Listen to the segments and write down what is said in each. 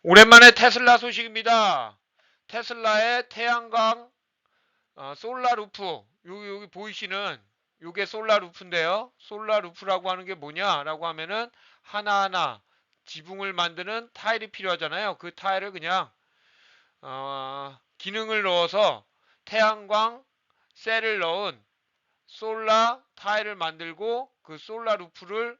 오랜만에 테슬라 소식입니다. 테슬라의 태양광 솔라 루프 여기 보이시는 요게 솔라 루프인데요. 솔라 루프라고 하는 게 뭐냐라고 하면은 하나하나 지붕을 만드는 타일이 필요하잖아요. 그 타일을 그냥 기능을 넣어서 태양광 셀을 넣은 솔라 타일을 만들고 그 솔라 루프를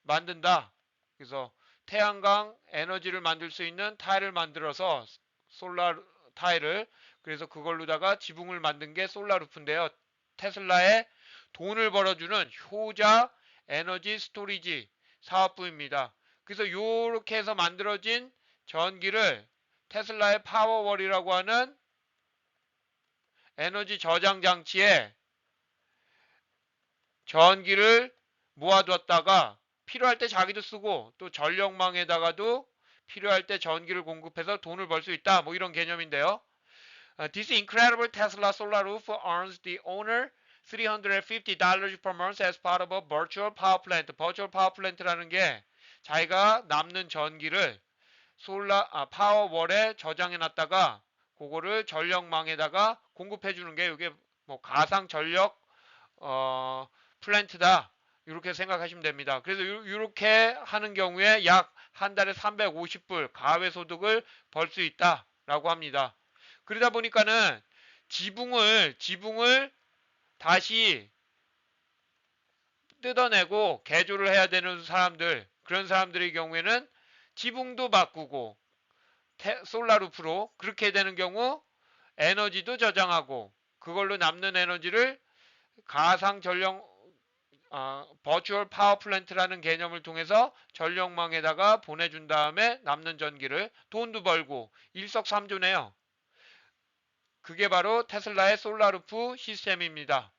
만든다. 그래서 태양광 에너지를 만들 수 있는 타일을 만들어서 솔라 타일을 그래서 그걸로다가 지붕을 만든 게 솔라루프인데요. 테슬라에 돈을 벌어주는 효자 에너지 스토리지 사업부입니다. 그래서 이렇게 해서 만들어진 전기를 테슬라의 파워월이라고 하는 에너지 저장 장치에 전기를 모아뒀다가 필요할 때 자기도 쓰고 또 전력망에다가도 필요할 때 전기를 공급해서 돈을 벌 수 있다. 뭐 이런 개념인데요. This incredible Tesla solar roof earns the owner $350 per month as part of a virtual power plant. virtual power plant라는 게 자기가 남는 전기를 파워월에 저장해 놨다가 그거를 전력망에다가 공급해 주는 게 이게 뭐 가상 전력 어, 플랜트다. 이렇게 생각하시면 됩니다. 그래서 이렇게 하는 경우에 약 한 달에 350불 가외소득을 벌 수 있다라고 합니다. 그러다 보니까는 지붕을 다시 뜯어내고 개조를 해야 되는 사람들, 그런 사람들의 경우에는 지붕도 바꾸고 솔라루프로 그렇게 되는 경우 에너지도 저장하고 그걸로 남는 에너지를 가상 전력 버추얼 파워 플랜트라는 개념을 통해서 전력망에다가 보내준 다음에 남는 전기를 돈도 벌고 일석삼조네요. 그게 바로 테슬라의 솔라루프 시스템입니다.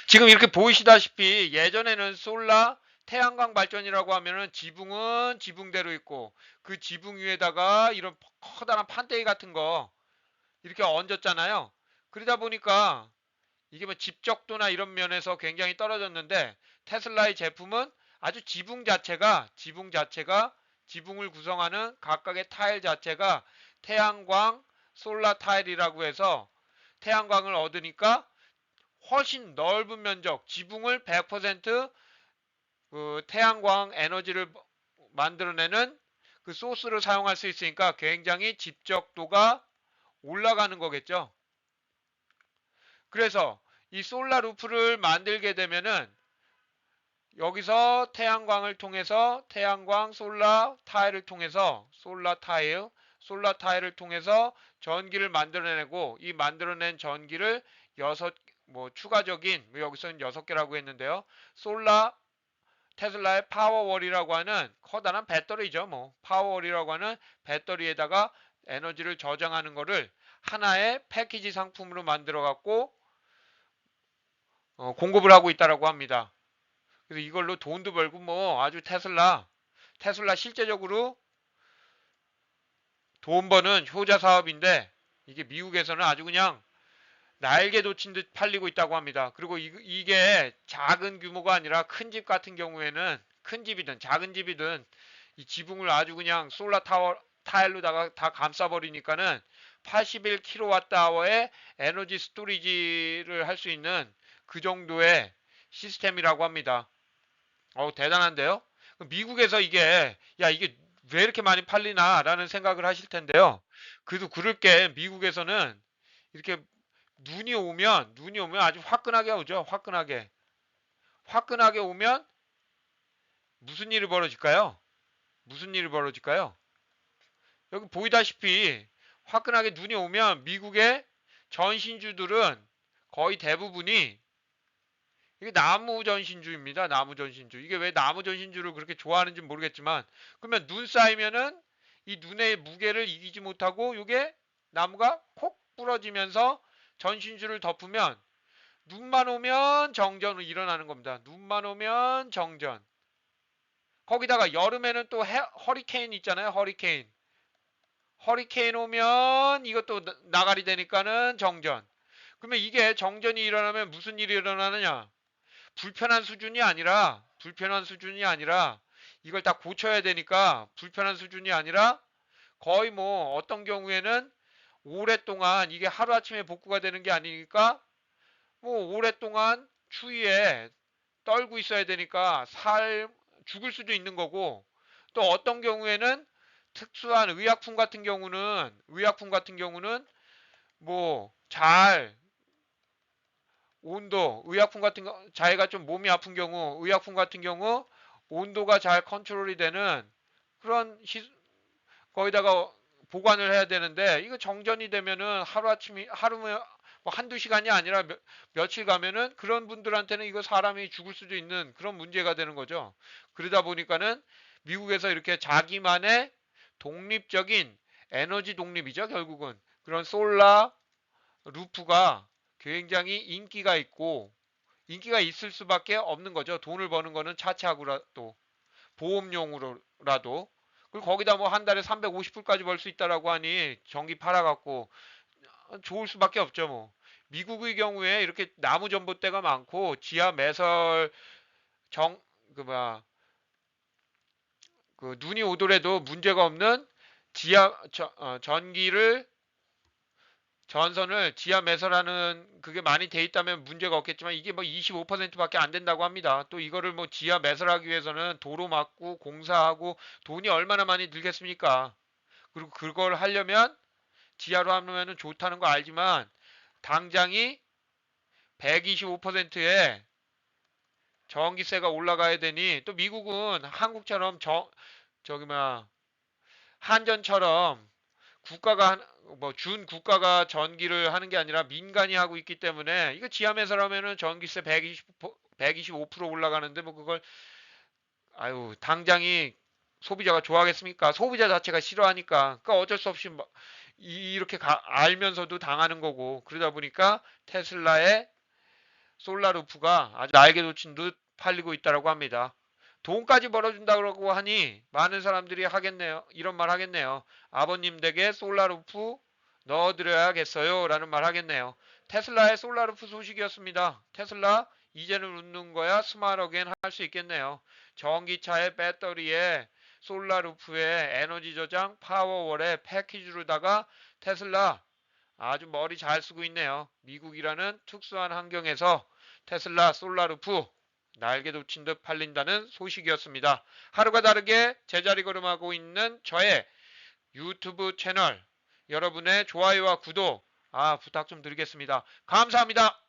지금 이렇게 보이시다시피 예전에는 태양광 발전이라고 하면은 지붕은 지붕대로 있고 그 지붕 위에다가 이런 커다란 판때기 같은 거 이렇게 얹었잖아요. 그러다 보니까 이게 뭐 집적도나 이런 면에서 굉장히 떨어졌는데 테슬라의 제품은 아주 지붕을 구성하는 각각의 타일 자체가 태양광 솔라 타일이라고 해서 태양광을 얻으니까 훨씬 넓은 면적, 지붕을 100%그 태양광 에너지를 만들어내는 그 소스를 사용할 수 있으니까 굉장히 집적도가 올라가는 거겠죠. 그래서 이 솔라 루프를 만들게 되면은 여기서 태양광을 통해서 태양광 솔라 타일을 통해서 전기를 만들어내고 이 만들어낸 전기를 추가적인 여기서는 6개라고 했는데요. 솔라 테슬라의 파워월이라고 하는 커다란 배터리죠. 파워월이라고 하는 배터리에다가 에너지를 저장하는 거를 하나의 패키지 상품으로 만들어 갖고 공급을 하고 있다라고 합니다. 그래서 이걸로 돈도 벌고 아주 테슬라 실제적으로 돈 버는 효자 사업인데 이게 미국에서는 아주 그냥 날개 돋친 듯 팔리고 있다고 합니다. 그리고 이게 작은 규모가 아니라 큰 집 같은 경우에는 큰 집이든 작은 집이든 이 지붕을 아주 그냥 타일로다가 다 감싸버리니까는 81kWh의 에너지 스토리지를 할 수 있는 그 정도의 시스템이라고 합니다. 대단한데요? 미국에서 이게 왜 이렇게 많이 팔리나라는 생각을 하실 텐데요. 그래도 그럴 게 미국에서는 이렇게 눈이 오면 아주 화끈하게 오죠. 화끈하게 오면 무슨 일이 벌어질까요? 무슨 일이 벌어질까요? 여기 보이다시피 화끈하게 눈이 오면 미국의 전신주들은 거의 대부분이 이게 나무 전신주입니다. 나무 전신주. 이게 왜 나무 전신주를 그렇게 좋아하는지 모르겠지만 그러면 눈 쌓이면은 이 눈의 무게를 이기지 못하고 이게 나무가 콕 부러지면서 전신주를 덮으면 눈만 오면 정전이 일어나는 겁니다. 눈만 오면 정전. 거기다가 여름에는 또 허리케인 있잖아요. 허리케인 오면 이것도 나가리 되니까는 정전. 그러면 이게 정전이 일어나면 무슨 일이 일어나느냐? 불편한 수준이 아니라 이걸 다 고쳐야 되니까 불편한 수준이 아니라 거의 뭐 어떤 경우에는 오랫동안 이게 하루아침에 복구가 되는 게 아니니까 뭐 오랫동안 추위에 떨고 있어야 되니까 죽을 수도 있는 거고, 또 어떤 경우에는 특수한 의약품 같은 경우는 뭐 잘 온도, 의약품 같은 거, 자기가 좀 몸이 아픈 경우, 의약품 같은 경우 온도가 잘 컨트롤이 되는 그런 거기다가 보관을 해야 되는데, 이거 정전이 되면은 하루에 뭐 한두 시간이 아니라 며칠 가면은 그런 분들한테는 이거 사람이 죽을 수도 있는 그런 문제가 되는 거죠. 그러다 보니까는 미국에서 이렇게 자기만의 독립적인 에너지 독립이죠, 결국은. 그런 솔라 루프가 굉장히 인기가 있을 수밖에 없는 거죠. 돈을 버는 거는 차치하고라도, 보험용으로라도. 그리고 거기다 뭐 한 달에 350불까지 벌 수 있다라고 하니 전기 팔아갖고 좋을 수밖에 없죠, 뭐. 미국의 경우에 이렇게 나무 전봇대가 많고 지하 매설 정, 그 뭐야, 그 눈이 오더라도 문제가 없는 전기를 전선을 지하 매설하는 그게 많이 돼 있다면 문제가 없겠지만, 이게 뭐 25%밖에 안 된다고 합니다. 또 이거를 뭐 지하 매설하기 위해서는 도로 막고 공사하고 돈이 얼마나 많이 들겠습니까? 그리고 그걸 하려면 지하로 하면은 좋다는 거 알지만 당장이 125%에 전기세가 올라가야 되니, 또 미국은 한국처럼 저기 뭐야 한전처럼 국가가 뭐 준 국가가 전기를 하는 게 아니라 민간이 하고 있기 때문에, 이거 지하매설하면은 전기세 125% 올라가는데 뭐 그걸 아유 당장이 소비자가 좋아하겠습니까? 소비자 자체가 싫어하니까. 그러니까 어쩔 수 없이 이렇게 알면서도 당하는 거고, 그러다 보니까 테슬라의 솔라루프가 아주 날개 돋친 듯 팔리고 있다고 합니다. 돈까지 벌어준다고 하니 많은 사람들이 하겠네요. 이런 말 하겠네요. 아버님 댁에 솔라루프 넣어드려야겠어요. 라는 말 하겠네요. 테슬라의 솔라루프 소식이었습니다. 테슬라 이제는 웃는 거야 스마트어게인 할 수 있겠네요. 전기차의 배터리에 솔라루프에 에너지 저장 파워월에 패키지로다가 테슬라 아주 머리 잘 쓰고 있네요. 미국이라는 특수한 환경에서 테슬라 솔라루프 날개 돋친 듯 팔린다는 소식이었습니다. 하루가 다르게 제자리 걸음하고 있는 저의 유튜브 채널, 여러분의 좋아요와 구독 부탁 좀 드리겠습니다. 감사합니다.